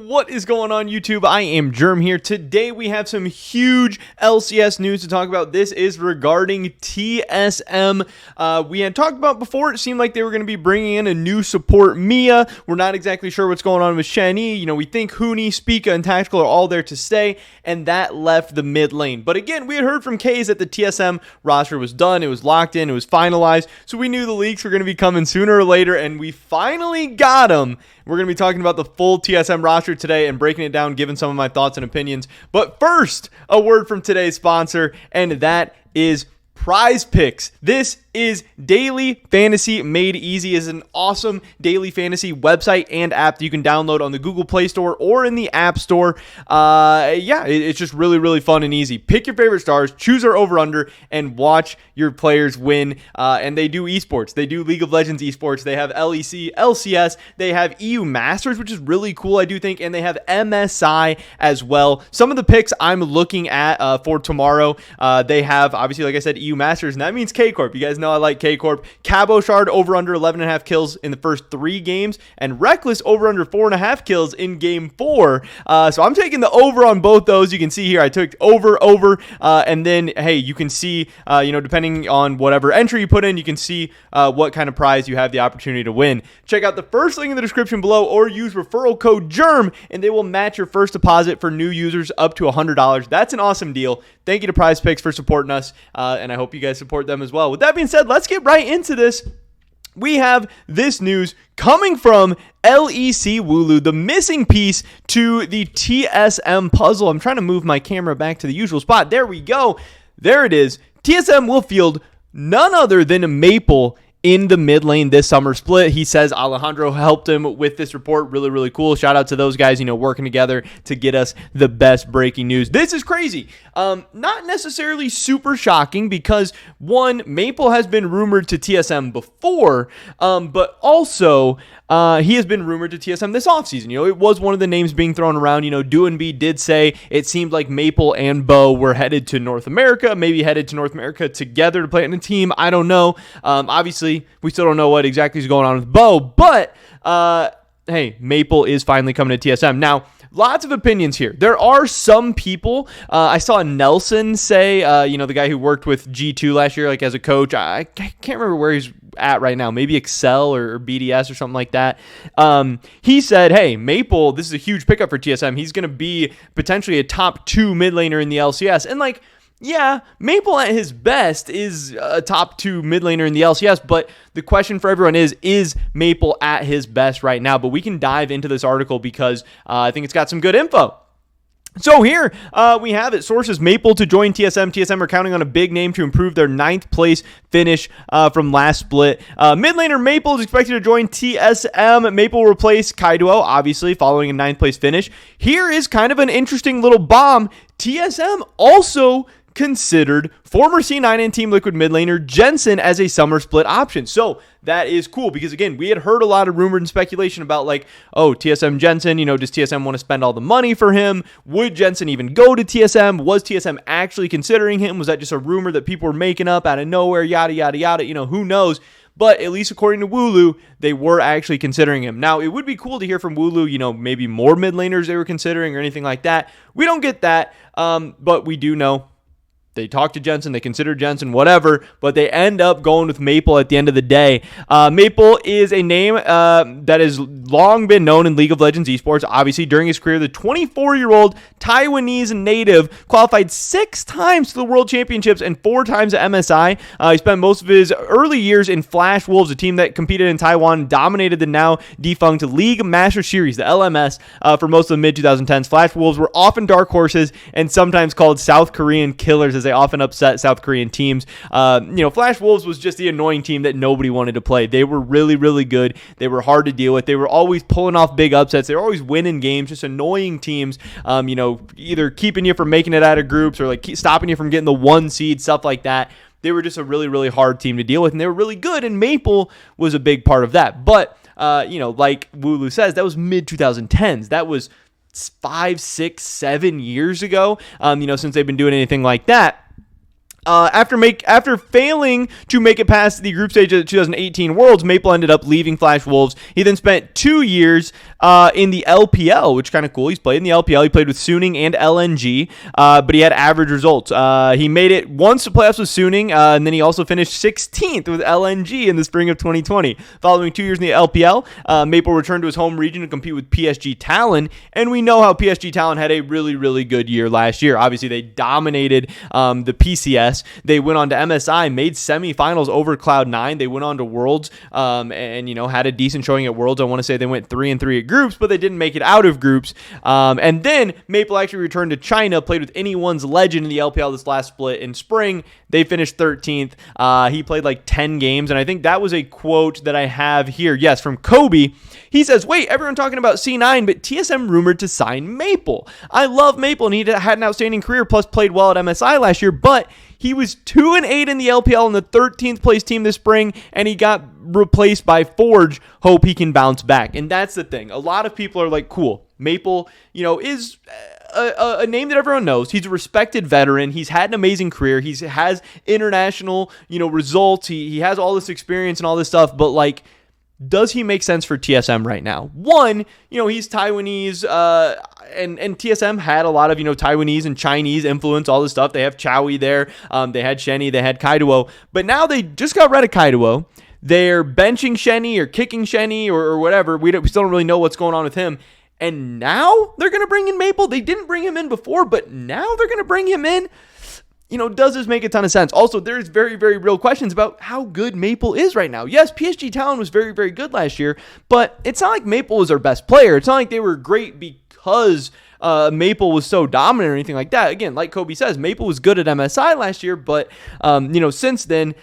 What is going on, YouTube? I am Germ here. Today we have some huge LCS news to talk about. This is regarding TSM. We had talked about before, it seemed like they were going to be bringing in a new support, Mia. We're not exactly sure what's going on with Shani. You know, we think Huni, Spica, and Tactical are all there to stay, and that left the mid lane. But again, we had heard from Kaze that the TSM roster was done. It was locked in. It was finalized. So we knew the leaks were going to be coming sooner or later, and we finally got them. We're going to be talking about the full TSM roster today and breaking it down, giving some of my thoughts and opinions. But first, a word from today's sponsor, and that is Prize Picks. This is daily fantasy made easy. Is an awesome daily fantasy website and app that you can download on the Google Play Store or in the App Store. It's just really fun and easy. Pick your favorite stars, choose our over-under, and watch your players win. And they do esports. They do League of Legends esports. They have LEC, LCS. They have EU Masters, which is really cool, I do think. And they have MSI as well. Some of the picks I'm looking at for tomorrow, they have, obviously, like I said, EU Masters, and that means K-Corp. You guys know I like K-Corp. Cabo Shard over under 11.5 kills in the first 3 games, and Reckless over under 4.5 kills in game 4. So I'm taking the over on both those. You can see here I took over, and then, hey, you can see, depending on whatever entry you put in, you can see what kind of prize you have the opportunity to win. Check out the first link in the description below or use referral code GERM, and they will match your first deposit for new users up to $100. That's an awesome deal. Thank you to Prize Picks for supporting us, and I hope you guys support them as well. With that being said, let's get right into this. We have this news coming from LEC Wooloo, the missing piece to the TSM puzzle. I'm trying to move my camera back to the usual spot. There we go. There it is. TSM will field none other than Maple in the mid lane this summer split. He says Alejandro helped him with this report. Really cool. Shout out to those guys, working together to get us the best breaking news. This is crazy. Not necessarily super shocking because, one, Maple has been rumored to TSM before, but also he has been rumored to TSM this offseason. It was one of the names being thrown around. DoNB did say it seemed like Maple and Bo were headed to North America, maybe headed to North America together to play in a team. I don't know. Obviously, we still don't know what exactly is going on with Bo, but hey, Maple is finally coming to TSM. Now, lots of opinions here. There are some people, I saw Nelson say, the guy who worked with G2 last year, like as a coach. I can't remember where he's at right now, maybe Excel or BDS or something like that. He said, hey, Maple, this is a huge pickup for TSM. He's going to be potentially a top 2 mid laner in the LCS. And yeah, Maple at his best is a top 2 mid laner in the LCS, but the question for everyone is Maple at his best right now? But we can dive into this article because I think it's got some good info. So here we have it. Sources Maple to join TSM. TSM are counting on a big name to improve their 9th place finish from last split. Mid laner Maple is expected to join TSM. Maple will replace Kaiduo, obviously, following a 9th place finish. Here is kind of an interesting little bomb. TSM also considered former C9 and Team Liquid mid laner Jensen as a summer split option. So that is cool because, again, we had heard a lot of rumor and speculation about TSM Jensen, does TSM want to spend all the money for him? Would Jensen even go to TSM? Was TSM actually considering him? Was that just a rumor that people were making up out of nowhere? Yada, yada, yada. Who knows? But at least according to Wooloo, they were actually considering him. Now, it would be cool to hear from Wooloo, maybe more mid laners they were considering or anything like that. We don't get that, but we do know they talked to Jensen, they considered Jensen, whatever, but they end up going with Maple at the end of the day. Maple is a name that has long been known in League of Legends esports. Obviously, during his career, the 24-year-old Taiwanese native qualified 6 times to the World Championships and 4 times at MSI. He spent most of his early years in Flash Wolves, a team that competed in Taiwan, dominated the now defunct League Master Series, the LMS, for most of the mid-2010s. Flash Wolves were often dark horses and sometimes called South Korean killers, as they often upset South Korean teams. Flash Wolves was just the annoying team that nobody wanted to play. They were really good. They were hard to deal with. They were always pulling off big upsets. They were always winning games, just annoying teams, either keeping you from making it out of groups or stopping you from getting the 1 seed, stuff like that. They were just a really hard team to deal with, and they were really good, and Maple was a big part of that. But, like Wooloo says, that was mid-2010s. That was 5, 6, 7 years ago, since they've been doing anything like that. After failing to make it past the group stage of the 2018 Worlds, Maple ended up leaving Flash Wolves. He then spent 2 years in the LPL, which is kind of cool. He's played in the LPL. He played with Suning and LNG, but he had average results. He made it once to playoffs with Suning, and then he also finished 16th with LNG in the spring of 2020. Following 2 years in the LPL, Maple returned to his home region to compete with PSG Talon, and we know how PSG Talon had a really, really good year last year. Obviously, they dominated the PCS. They went on to MSI, made semifinals over Cloud9. They went on to Worlds, and had a decent showing at Worlds. I want to say they went 3-3 at groups, but they didn't make it out of groups. And then Maple actually returned to China, played with Anyone's Legend in the LPL this last split in spring. They finished 13th. He played like 10 games, and I think that was a quote that I have here. Yes, from Kobe. He says, "Wait, everyone talking about C9, but TSM rumored to sign Maple. I love Maple, and he had an outstanding career, plus played well at MSI last year, but he was 2-8 in the LPL in the 13th place team this spring, and he got replaced by Forge. Hope he can bounce back." And that's the thing. A lot of people are like, cool, Maple, is a name that everyone knows. He's a respected veteran. He's had an amazing career. He has international, results. He has all this experience and all this stuff, but like, does he make sense for TSM right now? One, he's Taiwanese, and TSM had a lot of, Taiwanese and Chinese influence, all this stuff. They have Chowie there. They had Shenny. They had Kaiduo. But now they just got rid of Kaiduo. They're benching Shenny or kicking Shenny or whatever. We still don't really know what's going on with him. And now they're going to bring in Maple. They didn't bring him in before, but now they're going to bring him in. Does this make a ton of sense? Also, there's very, very real questions about how good Maple is right now. Yes, PSG Talon was very, very good last year, but it's not like Maple was our best player. It's not like they were great because Maple was so dominant or anything like that. Again, like Kobe says, Maple was good at MSI last year, but, since then,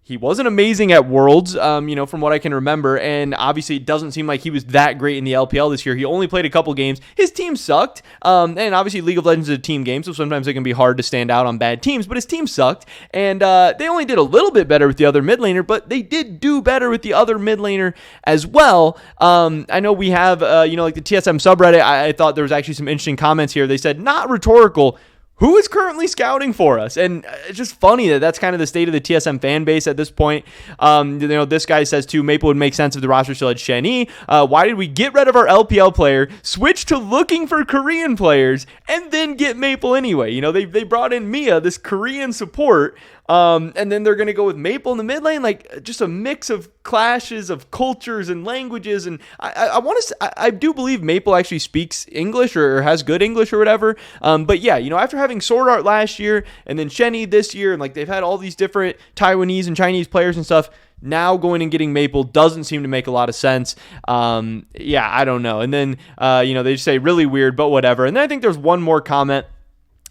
he wasn't amazing at Worlds, from what I can remember, and obviously it doesn't seem like he was that great in the LPL this year. He only played a couple games. His team sucked, and obviously League of Legends is a team game, so sometimes it can be hard to stand out on bad teams, but his team sucked, and they only did a little bit better with the other mid laner, but they did do better with the other mid laner as well. I know we have, like the TSM subreddit, I thought there was actually some interesting comments here. They said, not rhetorical, who is currently scouting for us? And it's just funny that that's kind of the state of the TSM fan base at this point. This guy says, too, Maple would make sense if the roster still had Shenny. Why did we get rid of our LPL player, switch to looking for Korean players, and then get Maple anyway? They brought in Mia, this Korean support, and then they're going to go with Maple in the mid lane, like just a mix of clashes of cultures and languages. And I do believe Maple actually speaks English or has good English or whatever. But yeah, after having Sword Art last year and then Shenny this year, and like they've had all these different Taiwanese and Chinese players and stuff, now going and getting Maple doesn't seem to make a lot of sense. I don't know. And then, they just say really weird, but whatever. And then I think there's one more comment.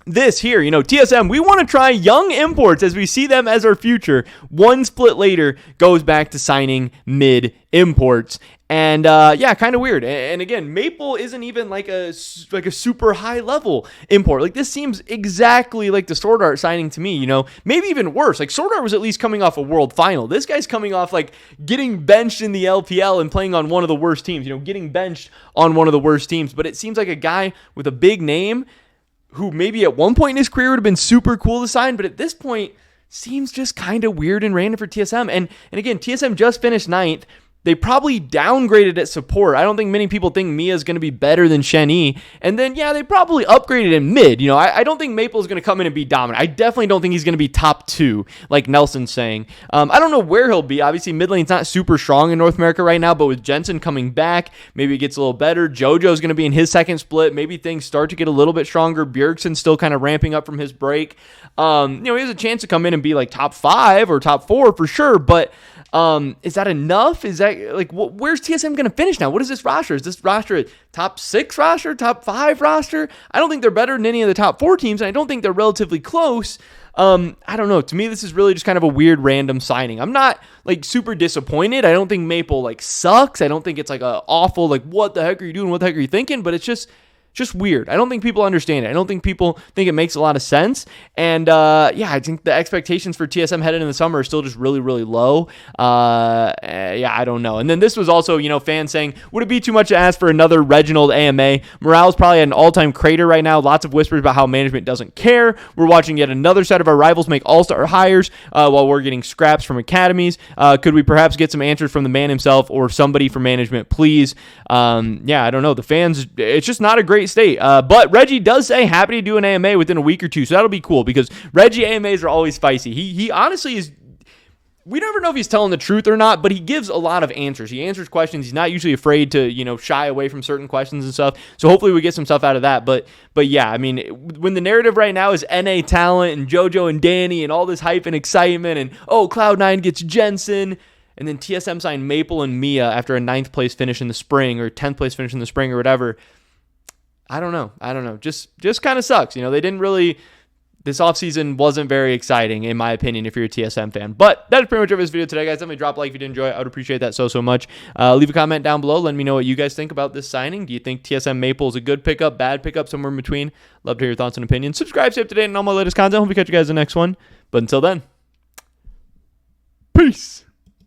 This here, TSM, we want to try young imports as we see them as our future. One split later goes back to signing mid imports. And kind of weird. And again, Maple isn't even like a super high level import. Like this seems exactly like the Sword Art signing to me, maybe even worse. Like Sword Art was at least coming off a world final. This guy's coming off like getting benched in the LPL and playing on one of the worst teams, getting benched on one of the worst teams. But it seems like a guy with a big name who maybe at one point in his career would have been super cool to sign, but at this point seems just kind of weird and random for TSM. And again, TSM just finished 9th. They probably downgraded at support. I don't think many people think Mia is going to be better than Shenny. And then, they probably upgraded in mid. I don't think Maple is going to come in and be dominant. I definitely don't think he's going to be top 2, like Nelson's saying. I don't know where he'll be. Obviously, mid lane's not super strong in North America right now, but with Jensen coming back, maybe it gets a little better. JoJo's going to be in his second split. Maybe things start to get a little bit stronger. Bjergsen's still kind of ramping up from his break. He has a chance to come in and be like top 5 or top 4 for sure, but is that enough? Is that like, where's TSM going to finish now? What is this roster? Is this roster a top 6 roster, top 5 roster? I don't think they're better than any of the top 4 teams, and I don't think they're relatively close. I don't know. To me, this is really just kind of a weird random signing. I'm not like super disappointed. I don't think Maple like sucks. I don't think it's like a awful, like, what the heck are you doing? What the heck are you thinking? But it's just just weird. I don't think people understand it. I don't think people think it makes a lot of sense. And yeah, I think the expectations for TSM headed in the summer are still just really, really low. Yeah, I don't know. And then this was also, fans saying, would it be too much to ask for another Reginald AMA? Morale's probably at an all-time crater right now. Lots of whispers about how management doesn't care. We're watching yet another set of our rivals make all-star hires while we're getting scraps from academies. Could we perhaps get some answers from the man himself or somebody from management, please? Yeah, I don't know. The fans, it's just not a great state. But Reggie does say happy to do an AMA within a week or two, so that'll be cool because Reggie AMAs are always spicy. He honestly is. We never know if he's telling the truth or not, but he gives a lot of answers. He answers questions. He's not usually afraid to, shy away from certain questions and stuff. So hopefully we get some stuff out of that. But yeah, I mean, when the narrative right now is NA talent and JoJo and Danny and all this hype and excitement and, Cloud9 gets Jensen, and then TSM signed Maple and Mia after a 9th place finish in the spring or 10th place finish in the spring or whatever. I don't know. Just kind of sucks. They didn't really. This offseason wasn't very exciting, in my opinion, if you're a TSM fan. But that is pretty much it for this video today, guys. Definitely drop a like if you did enjoy it. I would appreciate that so much. Leave a comment down below. Let me know what you guys think about this signing. Do you think TSM Maple is a good pickup, bad pickup, somewhere in between? Love to hear your thoughts and opinions. Subscribe, stay up to date on all my latest content. Hope we catch you guys in the next one. But until then, peace.